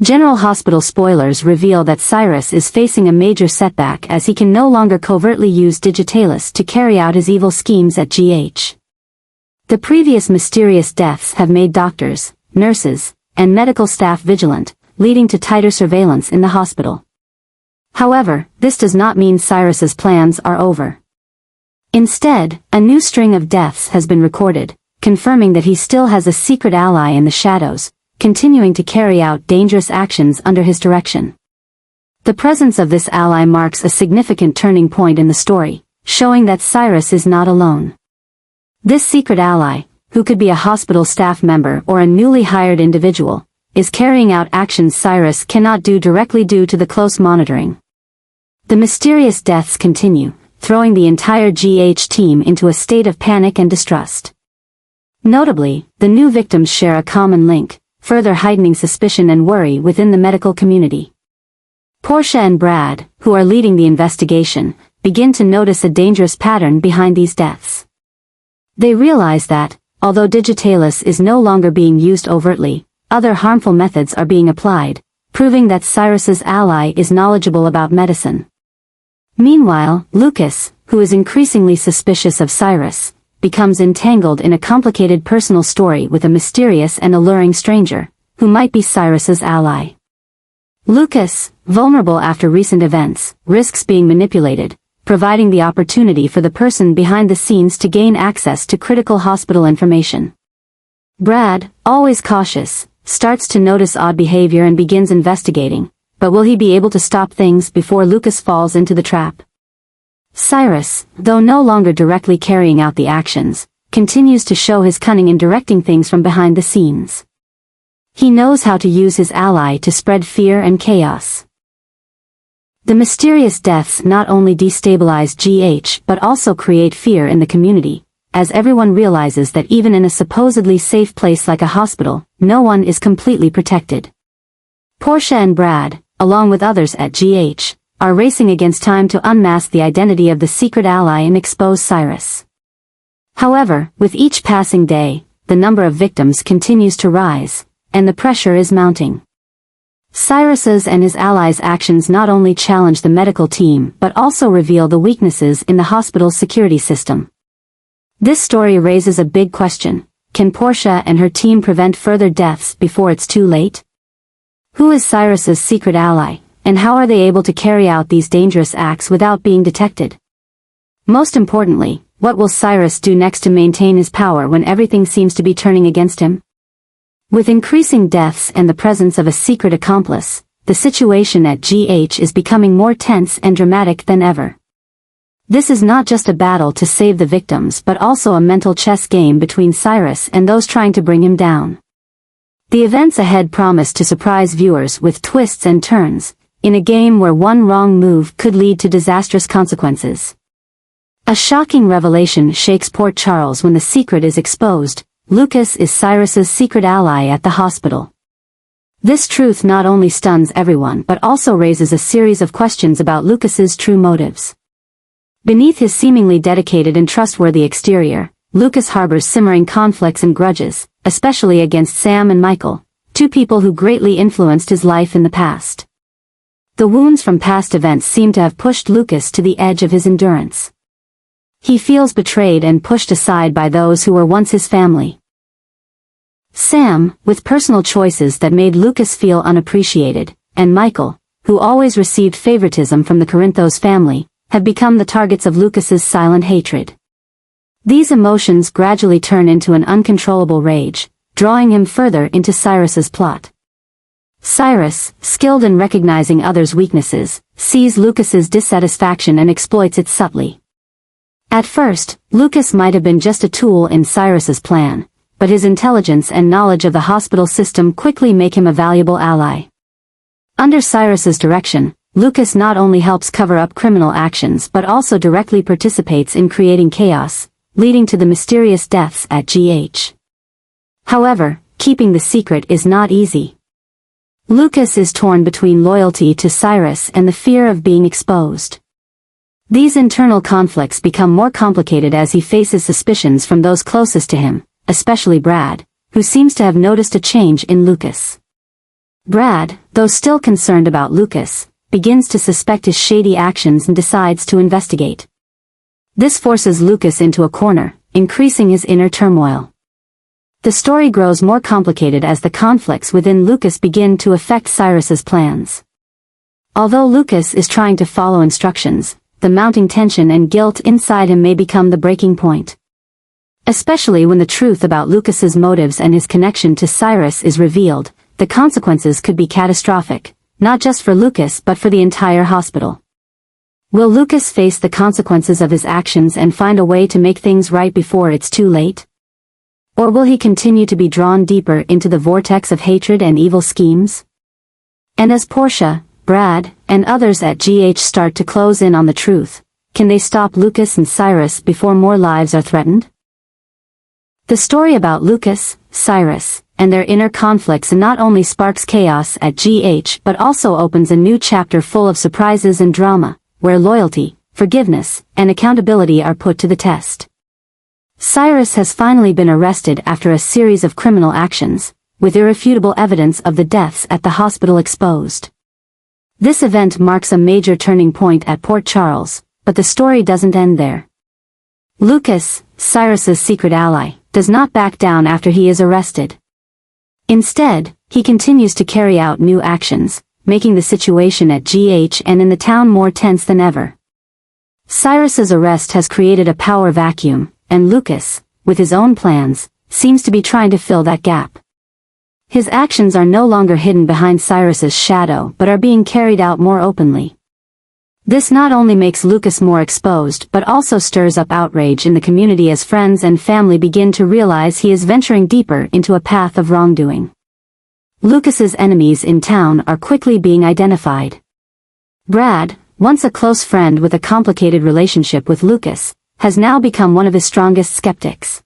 General Hospital spoilers reveal that Cyrus is facing a major setback as he can no longer covertly use Digitalis to carry out his evil schemes at GH. The previous mysterious deaths have made doctors, nurses, and medical staff vigilant, leading to tighter surveillance in the hospital. However, this does not mean Cyrus's plans are over. Instead, a new string of deaths has been recorded, confirming that he still has a secret ally in the shadows, continuing to carry out dangerous actions under his direction. The presence of this ally marks a significant turning point in the story, showing that Cyrus is not alone. This secret ally, who could be a hospital staff member or a newly hired individual, is carrying out actions Cyrus cannot do directly due to the close monitoring. The mysterious deaths continue, throwing the entire GH team into a state of panic and distrust. Notably, the new victims share a common link, further heightening suspicion and worry within the medical community. Portia and Brad, who are leading the investigation, begin to notice a dangerous pattern behind these deaths. They realize that, although Digitalis is no longer being used overtly, other harmful methods are being applied, proving that Cyrus's ally is knowledgeable about medicine. Meanwhile, Lucas, who is increasingly suspicious of Cyrus, becomes entangled in a complicated personal story with a mysterious and alluring stranger, who might be Cyrus's ally. Lucas, vulnerable after recent events, risks being manipulated, providing the opportunity for the person behind the scenes to gain access to critical hospital information. Brad, always cautious, starts to notice odd behavior and begins investigating, but will he be able to stop things before Lucas falls into the trap? Cyrus, though no longer directly carrying out the actions, continues to show his cunning in directing things from behind the scenes. He knows how to use his ally to spread fear and chaos. The mysterious deaths not only destabilize GH but also create fear in the community, as everyone realizes that even in a supposedly safe place like a hospital, no one is completely protected. Portia and Brad, along with others at GH, are racing against time to unmask the identity of the secret ally and expose Cyrus. However, with each passing day, the number of victims continues to rise, and the pressure is mounting. Cyrus's and his allies' actions not only challenge the medical team but also reveal the weaknesses in the hospital's security system. This story raises a big question: can Portia and her team prevent further deaths before it's too late? Who is Cyrus's secret ally, and how are they able to carry out these dangerous acts without being detected? Most importantly, what will Cyrus do next to maintain his power when everything seems to be turning against him? With increasing deaths and the presence of a secret accomplice, the situation at GH is becoming more tense and dramatic than ever. This is not just a battle to save the victims but also a mental chess game between Cyrus and those trying to bring him down. The events ahead promise to surprise viewers with twists and turns, in a game where one wrong move could lead to disastrous consequences. A shocking revelation shakes Port Charles when the secret is exposed: Lucas is Cyrus's secret ally at the hospital. This truth not only stuns everyone but also raises a series of questions about Lucas's true motives. Beneath his seemingly dedicated and trustworthy exterior, Lucas harbors simmering conflicts and grudges, especially against Sam and Michael, two people who greatly influenced his life in the past. The wounds from past events seem to have pushed Lucas to the edge of his endurance. He feels betrayed and pushed aside by those who were once his family. Sam, with personal choices that made Lucas feel unappreciated, and Michael, who always received favoritism from the Corinthos family, have become the targets of Lucas's silent hatred. These emotions gradually turn into an uncontrollable rage, drawing him further into Cyrus's plot. Cyrus, skilled in recognizing others' weaknesses, sees Lucas's dissatisfaction and exploits it subtly. At first, Lucas might have been just a tool in Cyrus's plan, but his intelligence and knowledge of the hospital system quickly make him a valuable ally. Under Cyrus's direction, Lucas not only helps cover up criminal actions but also directly participates in creating chaos, leading to the mysterious deaths at GH. However, keeping the secret is not easy. Lucas is torn between loyalty to Cyrus and the fear of being exposed. These internal conflicts become more complicated as he faces suspicions from those closest to him, especially Brad, who seems to have noticed a change in Lucas. Brad, though still concerned about Lucas, begins to suspect his shady actions and decides to investigate. This forces Lucas into a corner, increasing his inner turmoil. The story grows more complicated as the conflicts within Lucas begin to affect Cyrus's plans. Although Lucas is trying to follow instructions, the mounting tension and guilt inside him may become the breaking point. Especially when the truth about Lucas's motives and his connection to Cyrus is revealed, the consequences could be catastrophic, not just for Lucas but for the entire hospital. Will Lucas face the consequences of his actions and find a way to make things right before it's too late? Or will he continue to be drawn deeper into the vortex of hatred and evil schemes? And as Portia, Brad, and others at GH start to close in on the truth, can they stop Lucas and Cyrus before more lives are threatened? The story about Lucas, Cyrus, and their inner conflicts not only sparks chaos at GH but also opens a new chapter full of surprises and drama, where loyalty, forgiveness, and accountability are put to the test. Cyrus has finally been arrested after a series of criminal actions, with irrefutable evidence of the deaths at the hospital exposed. This event marks a major turning point at Port Charles, but the story doesn't end there. Lucas, Cyrus's secret ally, does not back down after he is arrested. Instead, he continues to carry out new actions, making the situation at GH and in the town more tense than ever. Cyrus's arrest has created a power vacuum, and Lucas, with his own plans, seems to be trying to fill that gap. His actions are no longer hidden behind Cyrus's shadow but are being carried out more openly. This not only makes Lucas more exposed but also stirs up outrage in the community as friends and family begin to realize he is venturing deeper into a path of wrongdoing. Lucas's enemies in town are quickly being identified. Brad, once a close friend with a complicated relationship with Lucas, has now become one of his strongest skeptics.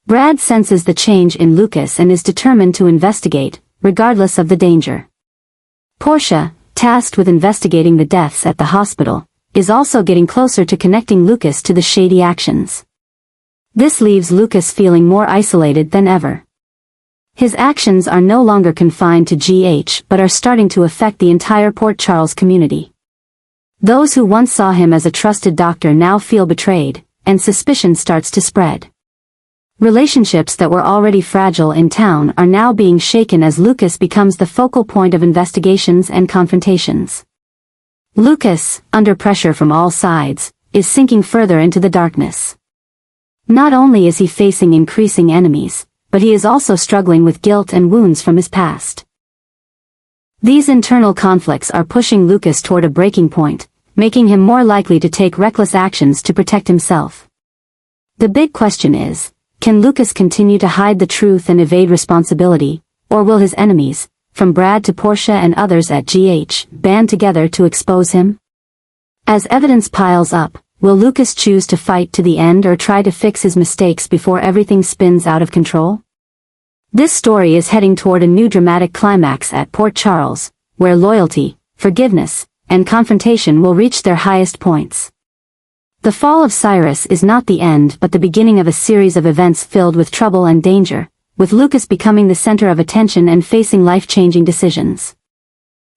Brad senses the change in Lucas and is determined to investigate, regardless of the danger. Portia, tasked with investigating the deaths at the hospital, is also getting closer to connecting Lucas to the shady actions. This leaves Lucas feeling more isolated than ever. His actions are no longer confined to GH but are starting to affect the entire Port Charles community. Those who once saw him as a trusted doctor now feel betrayed, and suspicion starts to spread. Relationships that were already fragile in town are now being shaken as Lucas becomes the focal point of investigations and confrontations. Lucas, under pressure from all sides, is sinking further into the darkness. Not only is he facing increasing enemies, but he is also struggling with guilt and wounds from his past. These internal conflicts are pushing Lucas toward a breaking point, making him more likely to take reckless actions to protect himself. The big question is, can Lucas continue to hide the truth and evade responsibility, or will his enemies, from Brad to Portia and others at GH, band together to expose him? As evidence piles up, will Lucas choose to fight to the end or try to fix his mistakes before everything spins out of control? This story is heading toward a new dramatic climax at Port Charles, where loyalty, forgiveness, and confrontation will reach their highest points. The fall of Cyrus is not the end but the beginning of a series of events filled with trouble and danger, with Lucas becoming the center of attention and facing life-changing decisions.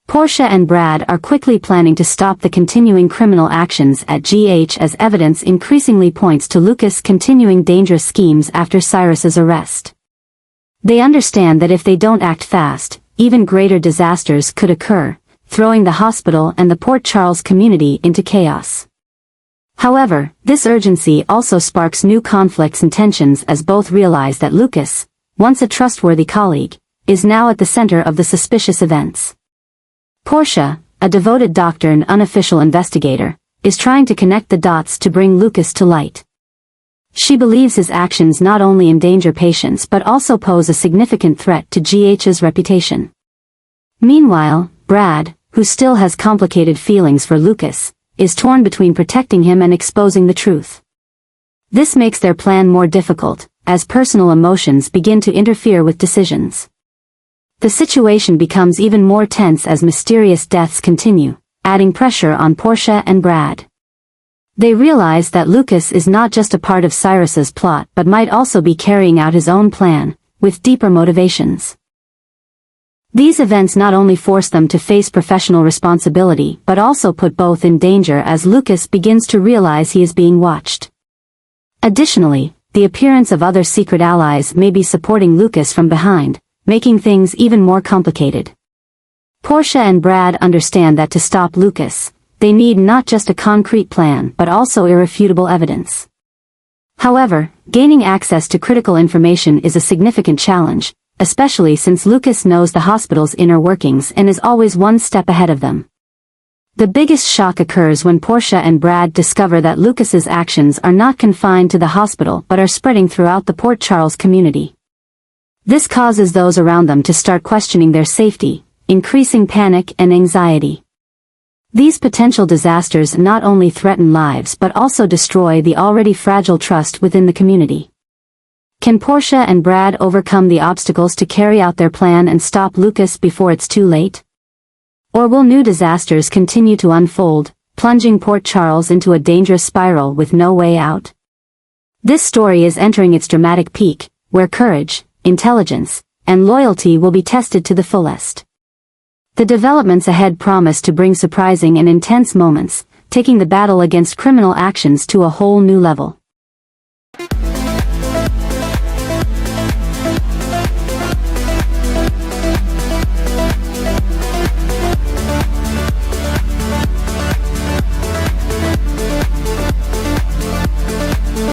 Portia and Brad are quickly planning to stop the continuing criminal actions at GH as evidence increasingly points to Lucas continuing dangerous schemes after Cyrus's arrest. They understand that if they don't act fast, even greater disasters could occur, throwing the hospital and the Port Charles community into chaos. However, this urgency also sparks new conflicts and tensions as both realize that Lucas, once a trustworthy colleague, is now at the center of the suspicious events. Portia, a devoted doctor and unofficial investigator, is trying to connect the dots to bring Lucas to light. She believes his actions not only endanger patients but also pose a significant threat to GH's reputation. Meanwhile, Brad, who still has complicated feelings for Lucas, is torn between protecting him and exposing the truth. This makes their plan more difficult, as personal emotions begin to interfere with decisions. The situation becomes even more tense as mysterious deaths continue, adding pressure on Portia and Brad. They realize that Lucas is not just a part of Cyrus's plot but might also be carrying out his own plan, with deeper motivations. These events not only force them to face professional responsibility but also put both in danger as Lucas begins to realize he is being watched. Additionally, the appearance of other secret allies may be supporting Lucas from behind, making things even more complicated. Portia and Brad understand that to stop Lucas, they need not just a concrete plan but also irrefutable evidence. However, gaining access to critical information is a significant challenge, especially since Lucas knows the hospital's inner workings and is always one step ahead of them. The biggest shock occurs when Portia and Brad discover that Lucas's actions are not confined to the hospital but are spreading throughout the Port Charles community. This causes those around them to start questioning their safety, increasing panic and anxiety. These potential disasters not only threaten lives but also destroy the already fragile trust within the community. Can Portia and Brad overcome the obstacles to carry out their plan and stop Lucas before it's too late? Or will new disasters continue to unfold, plunging Port Charles into a dangerous spiral with no way out? This story is entering its dramatic peak, where courage, intelligence, and loyalty will be tested to the fullest. The developments ahead promise to bring surprising and intense moments, taking the battle against criminal actions to a whole new level.